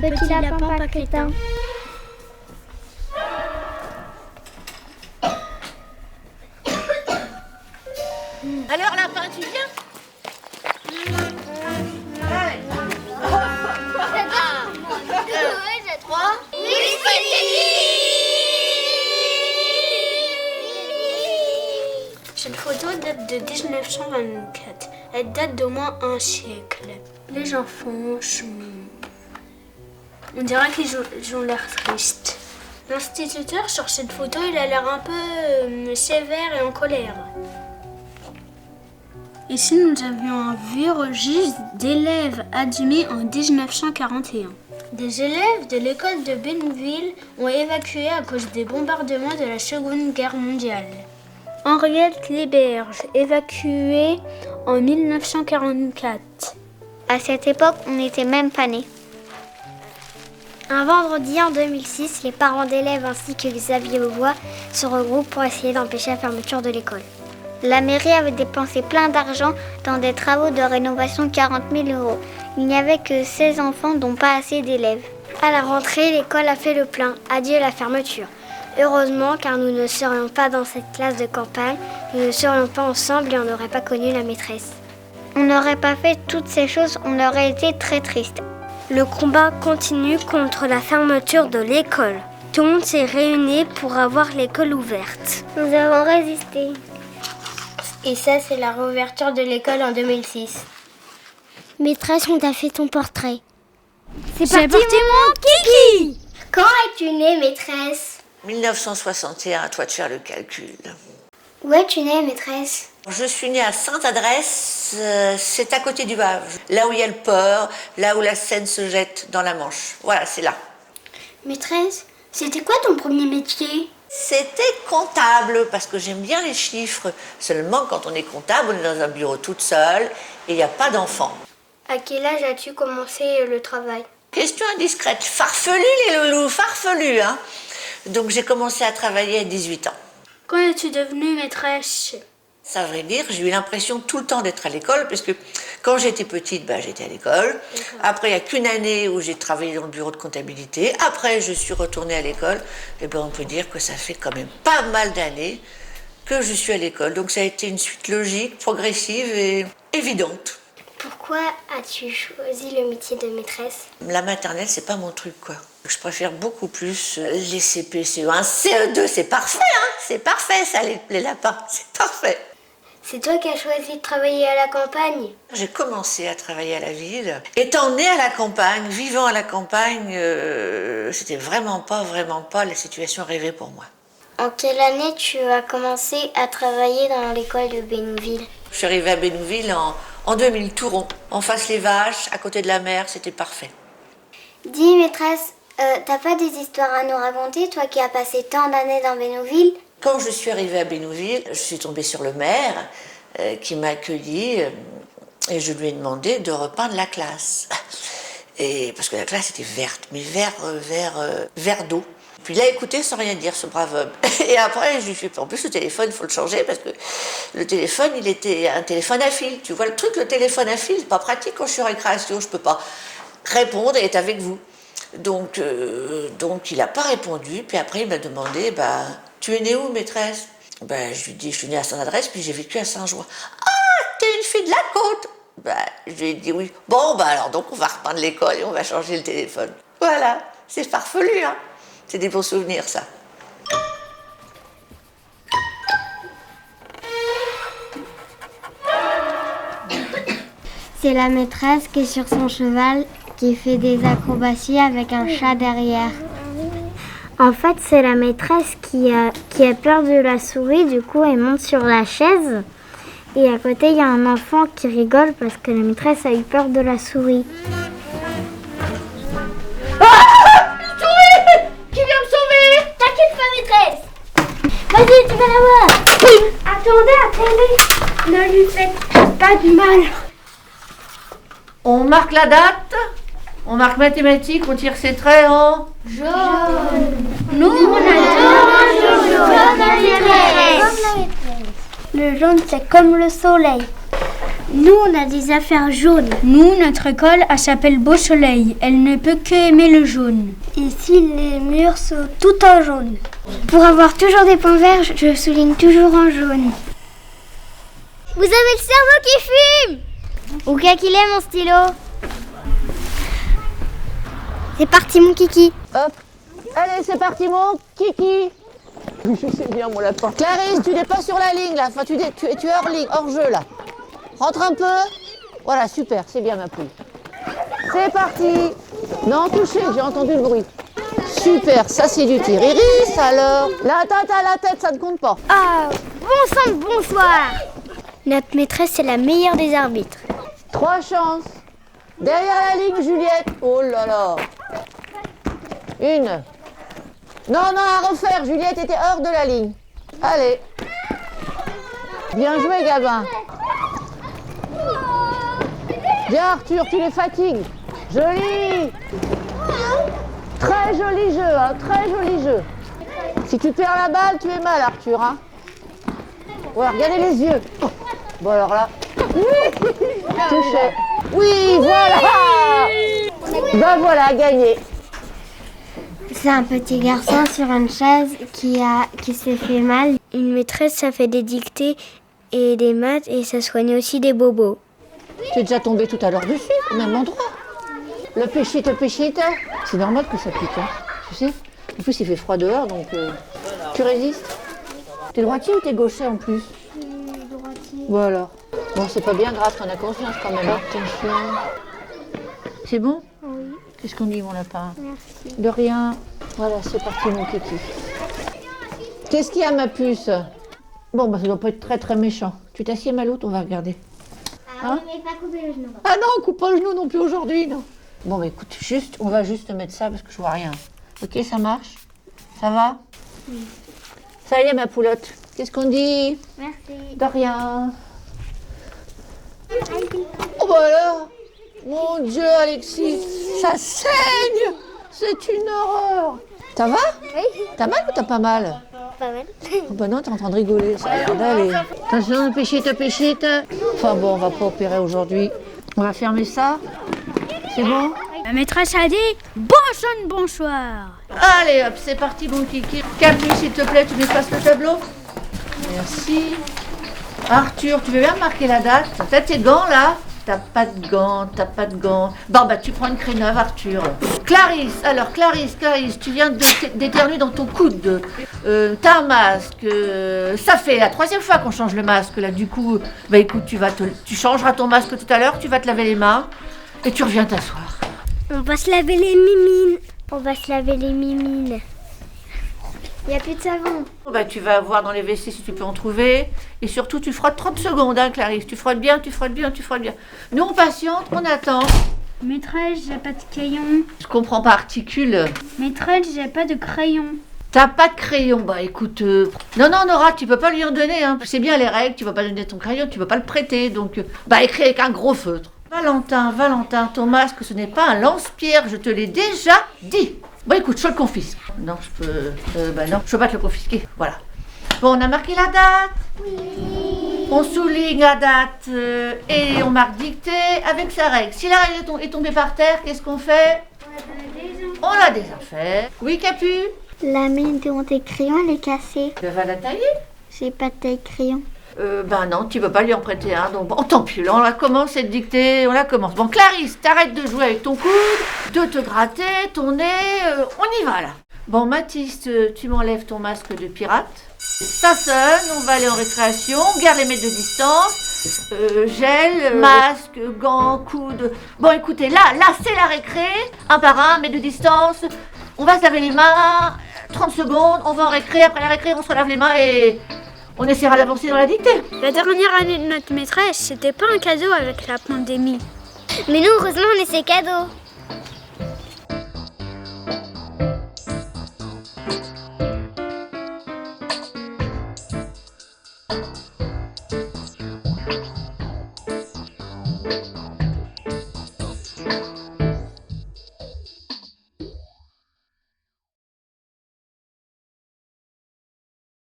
Petit lapin pas crétin. Alors lapin, tu viens? Allez. 3. Oui, Cette photo date de 1924. Elle date d'au moins un siècle. Les enfants sont... On dirait qu'ils ont l'air tristes. L'instituteur sur cette photo, il a l'air un peu sévère et en colère. Ici, nous avions un vieux registre d'élèves admis en 1941. Des élèves de l'école de Bénouville ont évacué à cause des bombardements de la Seconde Guerre mondiale. Henriette Liberge, évacuée en 1944. À cette époque, on n'était même pas nés. Un vendredi en 2006, les parents d'élèves ainsi que Xavier Beauvois se regroupent pour essayer d'empêcher la fermeture de l'école. La mairie avait dépensé plein d'argent dans des travaux de rénovation, 40 000 €. Il n'y avait que 16 enfants, dont pas assez d'élèves. À la rentrée, l'école a fait le plein. Adieu la fermeture. Heureusement, car nous ne serions pas dans cette classe de campagne, nous ne serions pas ensemble et on n'aurait pas connu la maîtresse. On n'aurait pas fait toutes ces choses, on aurait été très triste. Le combat continue contre la fermeture de l'école. Tout le monde s'est réuni pour avoir l'école ouverte. Nous avons résisté. Et ça, c'est la réouverture de l'école en 2006. Maîtresse, on t'a fait ton portrait. C'est parti mon kiki. Quand es-tu née, maîtresse? 1961, à toi de faire le calcul. Où es-tu née, maîtresse? Je suis née à Sainte-Adresse, c'est à côté du Havre, là où il y a le port, là où la Seine se jette dans la Manche. Voilà, c'est là. Maîtresse, c'était quoi ton premier métier? C'était comptable, parce que j'aime bien les chiffres. Seulement, quand on est comptable, on est dans un bureau toute seule et il n'y a pas d'enfants. À quel âge as-tu commencé le travail? Question indiscrète. Farfelu, les loulous, farfelu, hein. Donc, j'ai commencé à travailler à 18 ans. Quand es-tu devenue maîtresse? Ça, à vrai dire, j'ai eu l'impression tout le temps d'être à l'école, parce que quand j'étais petite, j'étais à l'école. Après, il n'y a qu'une année où j'ai travaillé dans le bureau de comptabilité. Après, je suis retournée à l'école. Et on peut dire que ça fait quand même pas mal d'années que je suis à l'école. Donc, ça a été une suite logique, progressive et évidente. Pourquoi as-tu choisi le métier de maîtresse? La maternelle, c'est pas mon truc, quoi. Je préfère beaucoup plus les CP, CE1, CE2, c'est parfait, hein. C'est parfait, ça, les lapins, c'est parfait. C'est toi qui as choisi de travailler à la campagne? J'ai commencé à travailler à la ville. Étant née à la campagne, vivant à la campagne, c'était vraiment pas la situation rêvée pour moi. En quelle année tu as commencé à travailler dans l'école de Bénouville? Je suis arrivée à Bénouville en 2000, Touron. En face les vaches, à côté de la mer, c'était parfait. Dis maîtresse, t'as pas des histoires à nous raconter, toi qui as passé tant d'années dans Bénouville? Quand je suis arrivée à Bénouville, je suis tombée sur le maire qui m'a accueillie et je lui ai demandé de repeindre la classe. Et, parce que la classe était verte, mais vert d'eau. Puis il a écouté sans rien dire, ce brave homme. Et après, je lui ai fait, en plus le téléphone, il faut le changer parce que le téléphone, il était un téléphone à fil. Tu vois le truc, le téléphone à fil, c'est pas pratique quand je suis en récréation, je peux pas répondre et être avec vous. Donc il n'a pas répondu, puis après il m'a demandé, tu es née où, maîtresse? Je lui ai dit, je suis née à Sainte-Adresse, puis j'ai vécu à Saint-Jouin. Ah, t'es une fille de la côte? Je lui ai dit oui. Bon, alors donc on va reprendre l'école et on va changer le téléphone. Voilà, c'est farfelu, hein. C'est des bons souvenirs, ça. C'est la maîtresse qui est sur son cheval, qui fait des acrobaties avec un chat derrière. En fait, c'est la maîtresse qui a peur de la souris, du coup elle monte sur la chaise. Et à côté, il y a un enfant qui rigole parce que la maîtresse a eu peur de la souris. Vas-y, tu vas la voir. Attendez. Ne lui faites pas du mal. On marque la date, on marque mathématiques, on tire ses traits en... Jaune. Nous, on adore un jaune comme la maîtresse. Le jaune, c'est comme le soleil. Nous, on a des affaires jaunes. Nous, notre école, elle s'appelle Beau Soleil. Elle ne peut que aimer le jaune. Ici, les murs sont tout en jaune. Pour avoir toujours des points verts, je souligne toujours en jaune. Vous avez le cerveau qui fume! Où qu'il est mon stylo? C'est parti mon kiki. Hop. Allez, c'est parti, mon kiki. Je sais bien, mon lapin. Clarisse, tu n'es pas sur la ligne, là. Enfin, tu es hors ligne, hors jeu, là. Rentre un peu. Voilà, super, c'est bien, ma poule. C'est parti. Non, touché, j'ai entendu le bruit. Super, ça, c'est du tir. Iris, alors. La tête à la tête, ça ne compte pas. Ah, bon sang, bonsoir. Notre maîtresse, c'est la meilleure des arbitres. 3 chances. Derrière la ligne, Juliette. Oh là là. 1. Non, à refaire. Juliette était hors de la ligne. Allez. Bien joué, Gabin. Bien, Arthur, tu les fatigues. Joli. Très joli jeu, hein, très joli jeu. Si tu perds la balle, tu es mal, Arthur. Hein. Ouais, regardez les yeux. Oh. Bon, alors là. Touché. Oui, voilà. Ben voilà, gagné. C'est un petit garçon sur une chaise qui s'est fait mal. Une maîtresse, ça fait des dictées et des maths et ça soigne aussi des bobos. Tu es déjà tombé tout à l'heure dessus, au même endroit. Le péchite, c'est normal que ça pique, hein, tu sais. En plus, il fait froid dehors, donc tu résistes. T'es droitier ou t'es gaucher en plus? Droitier. Voilà. Bon, c'est pas bien grave, t'en as conscience quand même. Attention. C'est bon? Oui. Qu'est-ce qu'on dit, mon lapin? Merci. De rien. Voilà, c'est parti, mon kiki. Qu'est-ce qu'il y a, ma puce? Bon, bah ça doit pas être très très méchant. Tu t'assieds, Maloute, on va regarder. Ah oui, mais pas couper le genou. Ah non, coupe pas le genou non plus aujourd'hui, non. Bon, bah écoute, on va juste mettre ça parce que je vois rien. Ok, ça marche? Ça va? Oui. Ça y est, ma poulotte. Qu'est-ce qu'on dit? Merci. De rien. Oh bah alors, mon Dieu, Alexis, ça saigne. C'est une horreur. Ça va? Oui. T'as mal ou t'as pas mal? Pas mal. Oh bah non, t'es en train de rigoler, ça a l'air d'aller. Attention, péchite. Enfin bon, on va pas opérer aujourd'hui. On va fermer ça. C'est bon? La maîtresse a dit bonsoir. Allez hop, c'est parti mon kiki. Capu, s'il te plaît, tu m'effaces le tableau. Merci. Arthur, tu veux bien marquer la date? T'as tes gants là? T'as pas de gants. Bon bah tu prends une craie neuve, Arthur. Clarisse, tu viens d'éternuer dans ton coude. T'as un masque. Ça fait la 3e fois qu'on change le masque là. Du coup, bah écoute, tu changeras ton masque tout à l'heure, tu vas te laver les mains et tu reviens t'asseoir. On va se laver les mimines. Il n'y a plus de savon. Bah, tu vas voir dans les WC si tu peux en trouver. Et surtout, tu frottes 30 secondes, hein, Clarisse. Tu frottes bien. Nous, on patiente, on attend. Maîtresse, j'ai pas de crayon. Je comprends pas, articule. Maîtresse, j'ai pas de crayon. T'as pas de crayon? Bah écoute, non, Nora, tu peux pas lui en donner. Hein. C'est bien les règles, tu vas pas donner ton crayon, tu peux pas le prêter. Donc, bah écris avec un gros feutre. Valentin, ton masque, ce n'est pas un lance-pierre, je te l'ai déjà dit. Bon écoute, je le confisque. Non, je peux pas te le confisquer. Voilà. Bon, on a marqué la date. Oui. On souligne la date et on marque dictée avec sa règle. Si la règle est tombée par terre, qu'est-ce qu'on fait? On l'a déjà fait. Oui, Capu? La mine de mon crayon, elle est cassée. Tu vas la tailler? J'ai pas de taille crayon. Ben non, tu peux pas lui en prêter un, donc bon, tant pis, on la commence cette dictée, on la commence. Bon, Clarisse, t'arrêtes de jouer avec ton coude, de te gratter, ton nez, on y va là. Bon, Mathis, tu m'enlèves ton masque de pirate. Ça sonne, on va aller en récréation, on garde les mètres de distance, gel, masque, gants, coude. Bon, écoutez, là, c'est la récré, un par un, mètres de distance, on va se laver les mains, 30 secondes, on va en récré, après la récré, on se lave les mains et... on essaiera d'avancer dans la dictée. La dernière année de notre maîtresse, c'était pas un cadeau avec la pandémie. Mais nous, heureusement, on est ses cadeaux.